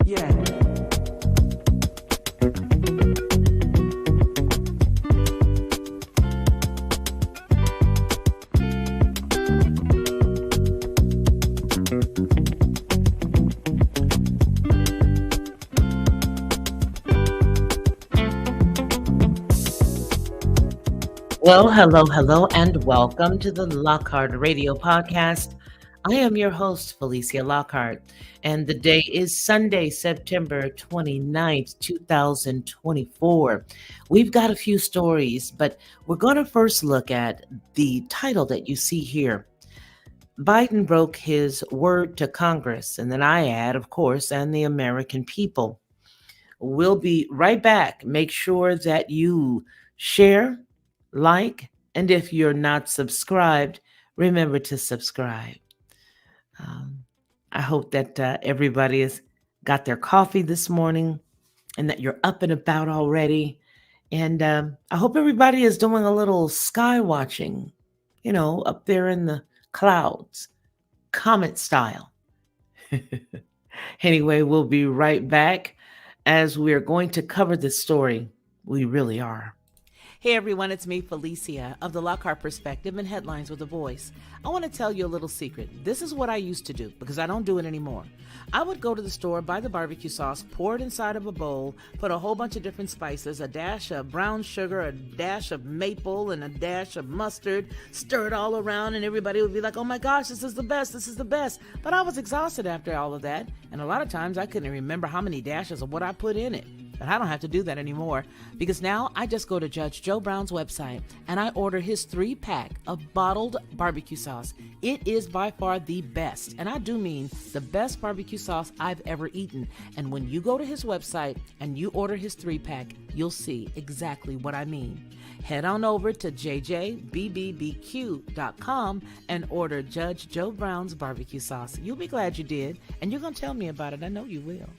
Yeah. Well, hello, and welcome to the Lockhart Radio Podcast. I am your host, Felicia Lockhart, and the day is Sunday, September 29th, 2024. We've got a few stories, but we're going to first look at the title that you see here. Biden broke his word to Congress, and then I add, of course, and the American people. We'll be right back. Make sure that you share, like, and if you're not subscribed, remember to subscribe. Um, I hope that everybody has got their coffee this morning and that you're up and about already. And I hope everybody is doing a little sky watching, up there in the clouds, comet style. Anyway, we'll be right back as we're going to cover this story. We really are. Hey everyone, it's me, Felicia, of the Lockhart Perspective and Headlines with a Voice. I want to tell you a little secret. This is what I used to do because I don't do it anymore. I would go to the store, buy the barbecue sauce, pour it inside of a bowl, put a whole bunch of different spices, a dash of brown sugar, a dash of maple, and a dash of mustard, stir it all around, and everybody would be like, oh my gosh, this is the best, this is the best. But I was exhausted after all of that, and a lot of times I couldn't remember how many dashes of what I put in it. But I don't have to do that anymore because now I just go to Judge Joe Brown's website and I order his 3-pack of bottled barbecue sauce. It is by far the best, and I do mean the best barbecue sauce I've ever eaten. And when you go to his website and you order his 3-pack, you'll see exactly what I mean. Head on over to jjbbbq.com and order Judge Joe Brown's barbecue sauce. You'll be glad you did, and you're going to tell me about it. I know you will.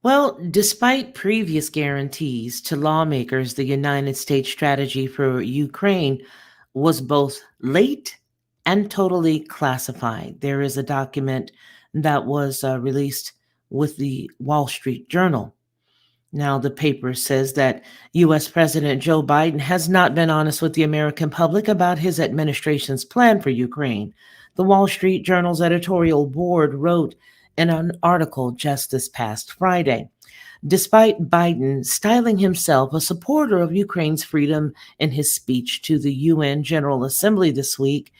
Well, despite previous guarantees to lawmakers, the United States strategy for Ukraine was both late and totally classified. There is a document that was released with the Wall Street Journal. Now, the paper says that U.S. President Joe Biden has not been honest with the American public about his administration's plan for Ukraine. The Wall Street Journal's editorial board wrote in an article just this past Friday. Despite Biden styling himself a supporter of Ukraine's freedom in his speech to the UN General Assembly this week,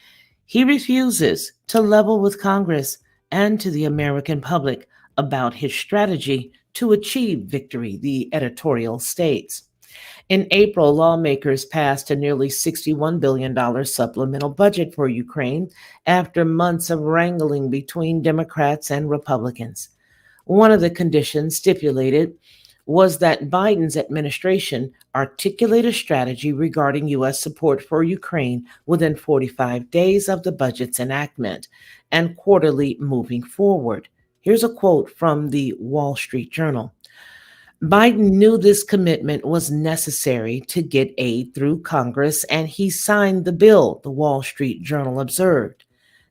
he refuses to level with Congress and to the American public about his strategy to achieve victory, the editorial states. In April, lawmakers passed a nearly $61 billion supplemental budget for Ukraine after months of wrangling between Democrats and Republicans. One of the conditions stipulated was that Biden's administration articulate a strategy regarding U.S. support for Ukraine within 45 days of the budget's enactment and quarterly moving forward. Here's a quote from the Wall Street Journal. Biden knew this commitment was necessary to get aid through Congress, and he signed the bill, the Wall Street Journal observed.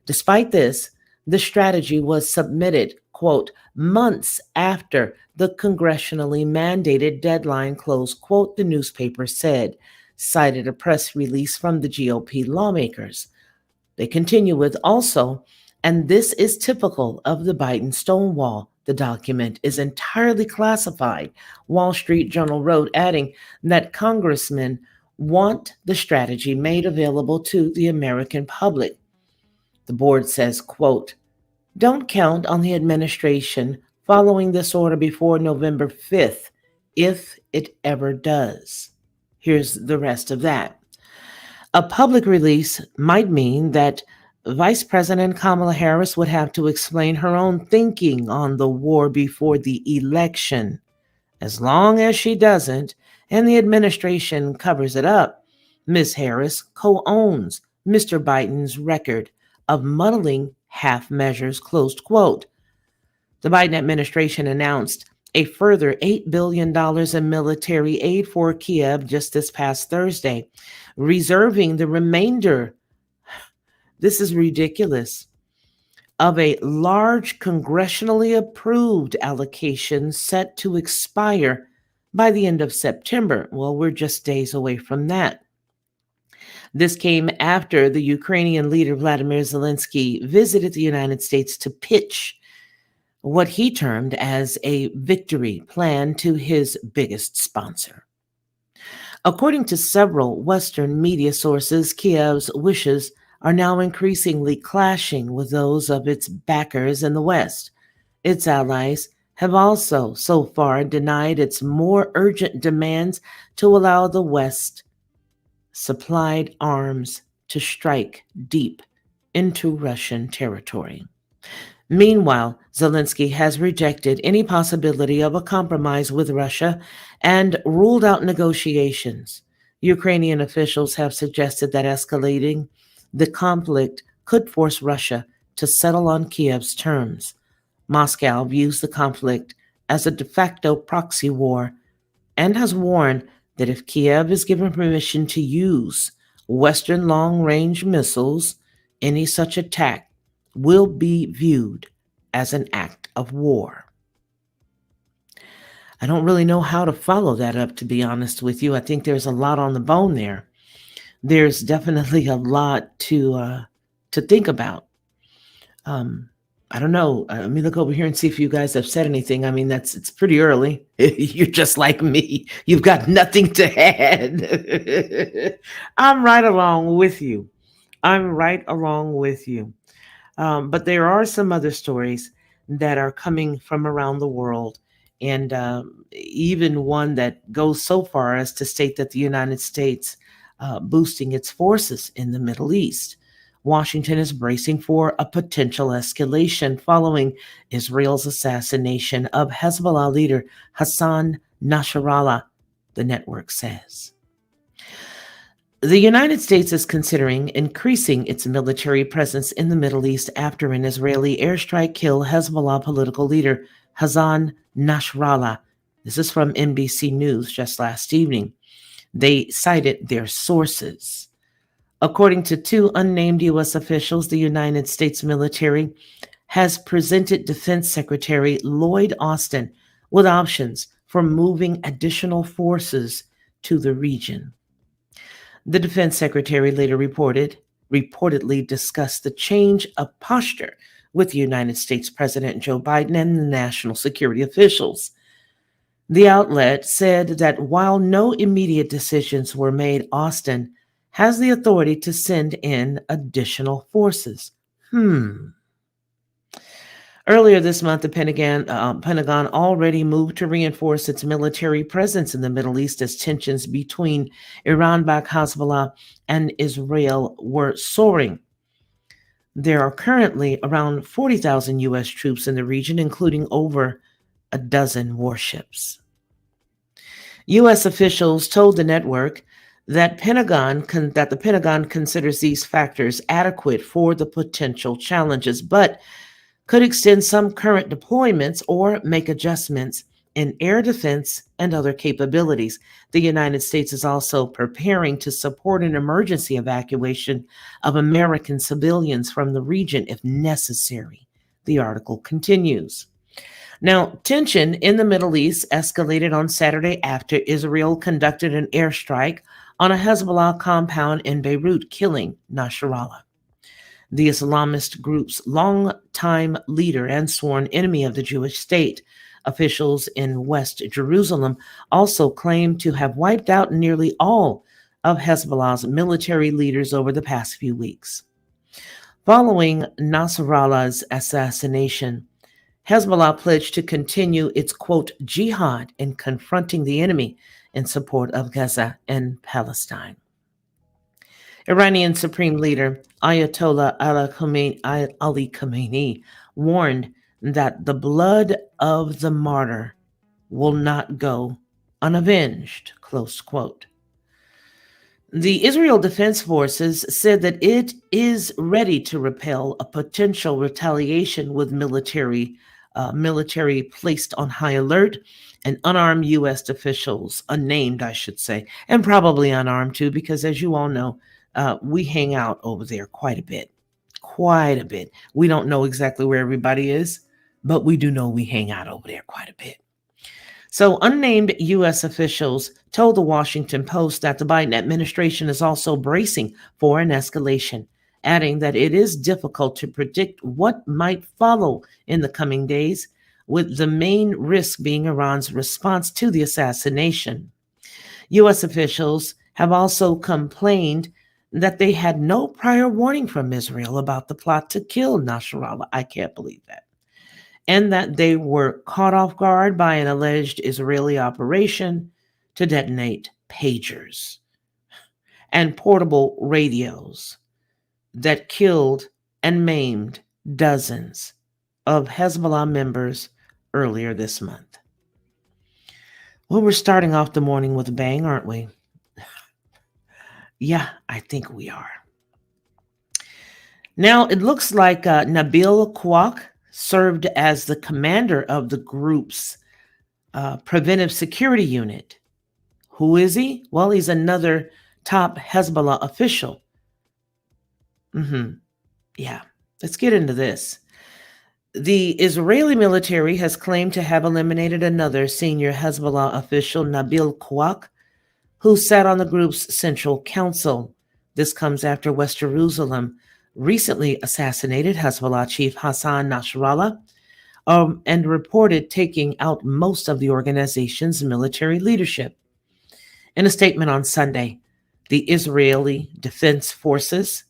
Despite this, the strategy was submitted, quote, months after the congressionally mandated deadline, close quote, the newspaper said, cited a press release from the GOP lawmakers. They continue with also, and this is typical of the Biden stonewall. The document is entirely classified, Wall Street Journal wrote, adding that congressmen want the strategy made available to the American public. The board says, quote, don't count on the administration following this order before November 5th, if it ever does. Here's the rest of that. A public release might mean that Vice President Kamala Harris would have to explain her own thinking on the war before the election. As long as she doesn't, and the administration covers it up, Ms. Harris co-owns Mr. Biden's record of muddling half measures, closed quote. The Biden administration announced a further $8 billion in military aid for Kiev just this past Thursday, reserving the remainder. This is ridiculous. of a large congressionally approved allocation set to expire by the end of September. Well, we're just days away from that. This came after the Ukrainian leader Vladimir Zelensky visited the United States to pitch what he termed as a victory plan to his biggest sponsor. According to several Western media sources, Kiev's wishes are now increasingly clashing with those of its backers in the West. Its allies have also so far denied its more urgent demands to allow the West supplied arms to strike deep into Russian territory. Meanwhile, Zelensky has rejected any possibility of a compromise with Russia and ruled out negotiations. Ukrainian officials have suggested that escalating the conflict could force Russia to settle on Kiev's terms. Moscow views the conflict as a de facto proxy war and has warned that if Kiev is given permission to use Western long-range missiles, any such attack will be viewed as an act of war. I don't really know how to follow that up, to be honest with you. I think there's a lot on the bone there. There's definitely a lot to think about. I don't know. Let me look over here and see if you guys have said anything. I mean, it's pretty early. You're just like me. You've got nothing to add. I'm right along with you. But there are some other stories that are coming from around the world, and even one that goes so far as to state that the United States boosting its forces in the Middle East. Washington is bracing for a potential escalation following Israel's assassination of Hezbollah leader Hassan Nasrallah, the network says. The United States is considering increasing its military presence in the Middle East after an Israeli airstrike killed Hezbollah political leader Hassan Nasrallah. This is from NBC News just last evening. They cited their sources. According to two unnamed U.S. officials, the United States military has presented Defense Secretary Lloyd Austin with options for moving additional forces to the region. The Defense Secretary later reportedly discussed the change of posture with the United States President Joe Biden and the national security officials. The outlet said that while no immediate decisions were made, Austin has the authority to send in additional forces. Earlier this month, the Pentagon already moved to reinforce its military presence in the Middle East as tensions between Iran-backed Hezbollah and Israel were soaring. There are currently around 40,000 U.S. troops in the region, including over a dozen warships. U.S. officials told the network that the Pentagon considers these factors adequate for the potential challenges, but could extend some current deployments or make adjustments in air defense and other capabilities. The United States is also preparing to support an emergency evacuation of American civilians from the region if necessary, the article continues. Now, tension in the Middle East escalated on Saturday after Israel conducted an airstrike on a Hezbollah compound in Beirut, killing Nasrallah. The Islamist group's longtime leader and sworn enemy of the Jewish state. Officials in West Jerusalem also claim to have wiped out nearly all of Hezbollah's military leaders over the past few weeks. Following Nasrallah's assassination, Hezbollah pledged to continue its, quote, jihad in confronting the enemy in support of Gaza and Palestine. Iranian Supreme Leader Ayatollah Ali Khamenei warned that the blood of the martyr will not go unavenged, close quote. The Israel Defense Forces said that it is ready to repel a potential retaliation with military placed on high alert, and unarmed U.S. officials, unnamed, I should say, and probably unarmed too, because as you all know, we hang out over there quite a bit. quite a bit. We don't know exactly where everybody is, but we do know we hang out over there quite a bit. So, unnamed U.S. officials told the Washington Post that the Biden administration is also bracing for an escalation, adding that it is difficult to predict what might follow in the coming days, with the main risk being Iran's response to the assassination. U.S. officials have also complained that they had no prior warning from Israel about the plot to kill Nasrallah. I can't believe that. And that they were caught off guard by an alleged Israeli operation to detonate pagers and portable radios that killed and maimed dozens of Hezbollah members earlier this month. Well, we're starting off the morning with a bang, aren't we? Yeah, I think we are. Now, it looks like Nabil Kwak served as the commander of the group's preventive security unit. Who is he? Well, he's another top Hezbollah official. Yeah, let's get into this. The Israeli military has claimed to have eliminated another senior Hezbollah official, Nabil Kwak, who sat on the group's central council. This comes after West Jerusalem recently assassinated Hezbollah chief Hassan Nasrallah and reported taking out most of the organization's military leadership. In a statement on Sunday, the Israeli Defense Forces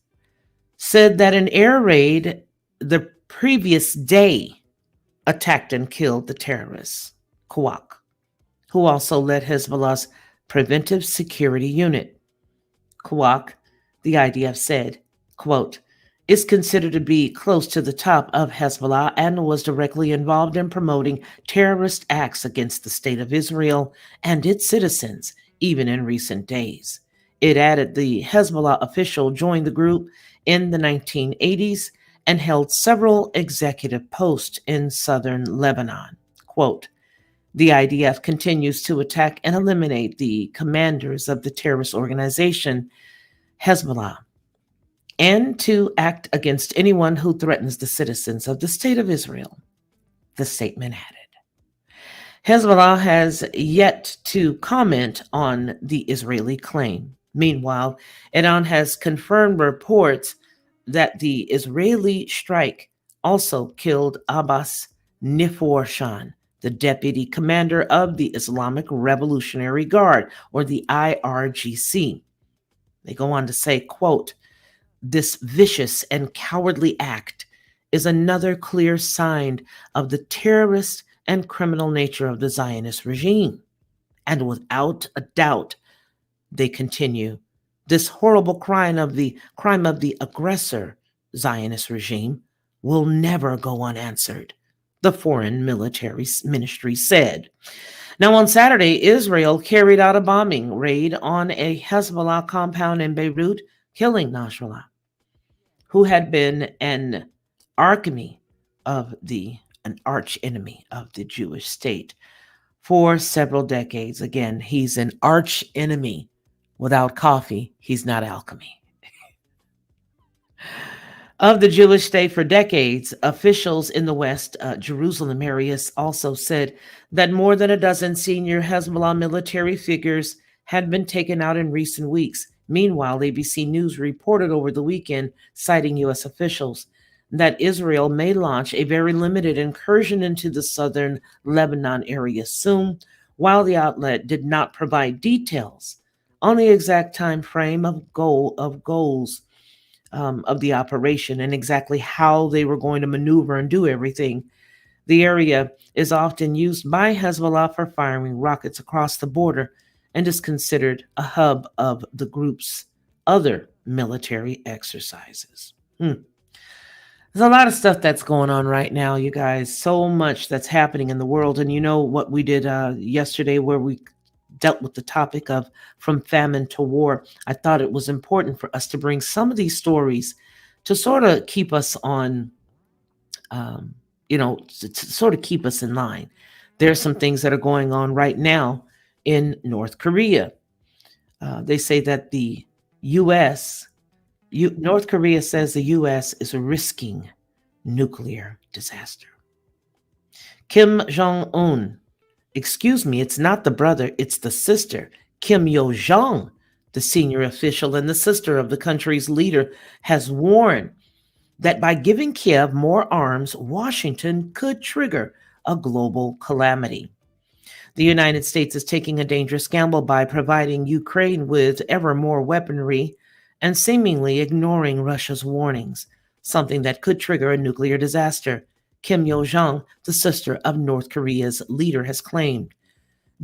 said that an air raid the previous day attacked and killed the terrorist, Kwak, who also led Hezbollah's preventive security unit. Kwak, the IDF said, quote, is considered to be close to the top of Hezbollah and was directly involved in promoting terrorist acts against the state of Israel and its citizens, even in recent days. It added the Hezbollah official joined the group in the 1980s and held several executive posts in southern Lebanon. Quote, the IDF continues to attack and eliminate the commanders of the terrorist organization, Hezbollah, and to act against anyone who threatens the citizens of the state of Israel, the statement added. Hezbollah has yet to comment on the Israeli claim. Meanwhile, Iran has confirmed reports that the Israeli strike also killed Abbas Niforshan, the deputy commander of the Islamic Revolutionary Guard, or the IRGC. They go on to say, quote, this vicious and cowardly act is another clear sign of the terrorist and criminal nature of the Zionist regime. And without a doubt, they continue, this horrible crime of the aggressor Zionist regime will never go unanswered, the Foreign Military Ministry said. Now, on Saturday, Israel carried out a bombing raid on a Hezbollah compound in Beirut, killing Nasrallah, who had been an arch enemy of the Jewish state for several decades. Again, he's an arch enemy. Without coffee, he's not alchemy. Of the Jewish state for decades, officials in the West Jerusalem area also said that more than a dozen senior Hezbollah military figures had been taken out in recent weeks. Meanwhile, ABC News reported over the weekend, citing U.S. officials, that Israel may launch a very limited incursion into the southern Lebanon area soon, while the outlet did not provide details on the exact time frame of goals of the operation and exactly how they were going to maneuver and do everything. The area is often used by Hezbollah for firing rockets across the border and is considered a hub of the group's other military exercises. There's a lot of stuff that's going on right now, you guys. So much that's happening in the world. And you know what we did yesterday, where we dealt with the topic of from famine to war. I thought it was important for us to bring some of these stories to sort of keep us on, to sort of keep us in line. There are some things that are going on right now in North Korea. They say that the U.S. North Korea says the U.S. is risking nuclear disaster. Kim Jong Un, excuse me, it's not the brother, it's the sister. Kim Yo Jong, the senior official and the sister of the country's leader, has warned that by giving Kiev more arms, Washington could trigger a global calamity. The United States is taking a dangerous gamble by providing Ukraine with ever more weaponry and seemingly ignoring Russia's warnings, something that could trigger a nuclear disaster, Kim Yo Jong, the sister of North Korea's leader, has claimed.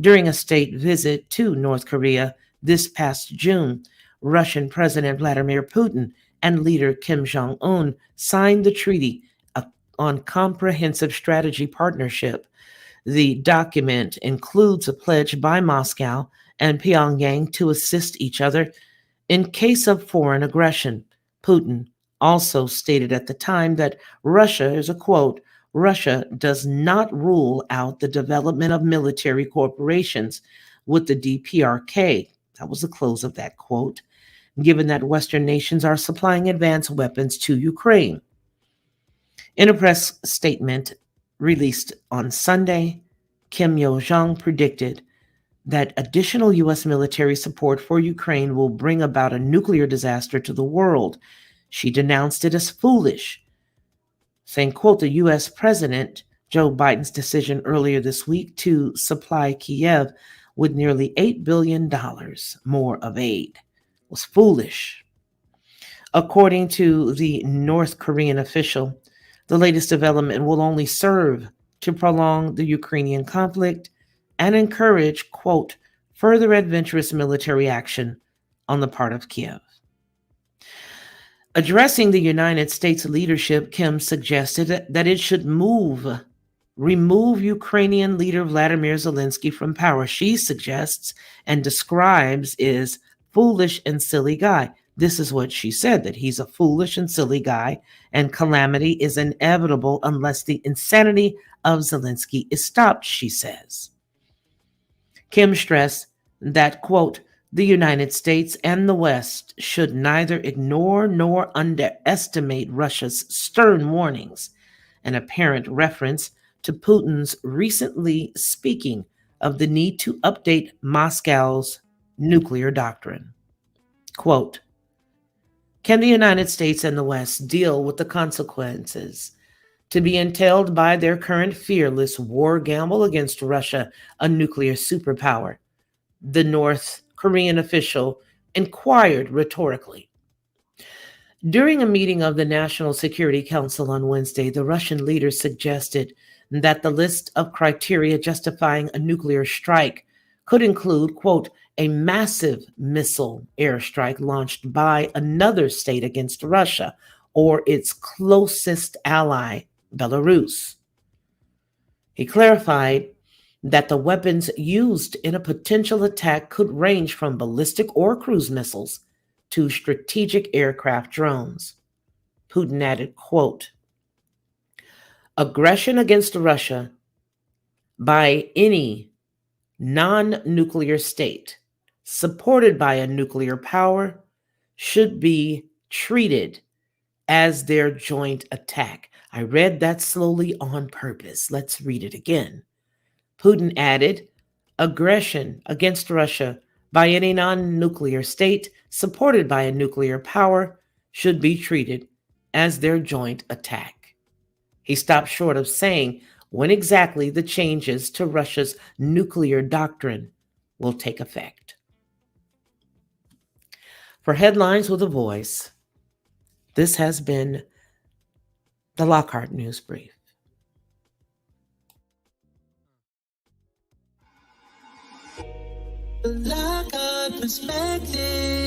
During a state visit to North Korea this past June, Russian President Vladimir Putin and leader Kim Jong un signed the treaty on comprehensive strategy partnership. The document includes a pledge by Moscow and Pyongyang to assist each other in case of foreign aggression. Putin also stated at the time that Russia is a quote, Russia does not rule out the development of military corporations with the DPRK. That was the close of that quote, given that Western nations are supplying advanced weapons to Ukraine. In a press statement released on Sunday, Kim Yo Jong predicted that additional U.S. military support for Ukraine will bring about a nuclear disaster to the world. She denounced it as foolish, saying, quote, the U.S. President Joe Biden's decision earlier this week to supply Kiev with nearly $8 billion more of aid was foolish. According to the North Korean official, the latest development will only serve to prolong the Ukrainian conflict and encourage, quote, further adventurous military action on the part of Kiev. Addressing the United States leadership, Kim suggested that it should remove Ukrainian leader Vladimir Zelensky from power. She suggests and describes as foolish and silly guy. This is what she said, that he's a foolish and silly guy, and calamity is inevitable unless the insanity of Zelensky is stopped, she says. Kim stressed that, quote, the United States and the West should neither ignore nor underestimate Russia's stern warnings, an apparent reference to Putin's recently speaking of the need to update Moscow's nuclear doctrine. Quote, can the United States and the West deal with the consequences to be entailed by their current fearless war gamble against Russia, a nuclear superpower? The North Korean official inquired rhetorically. During a meeting of the National Security Council on Wednesday, the Russian leader suggested that the list of criteria justifying a nuclear strike could include, quote, a massive missile airstrike launched by another state against Russia or its closest ally, Belarus. He clarified that the weapons used in a potential attack could range from ballistic or cruise missiles to strategic aircraft drones. Putin added, quote, aggression against Russia by any non-nuclear state supported by a nuclear power should be treated as their joint attack. I read that slowly on purpose. Let's read it again. Putin added, aggression against Russia by any non-nuclear state supported by a nuclear power should be treated as their joint attack. He stopped short of saying when exactly the changes to Russia's nuclear doctrine will take effect. For Headlines with a Voice, this has been the Lockhart News Brief. The Lockhart Perspective.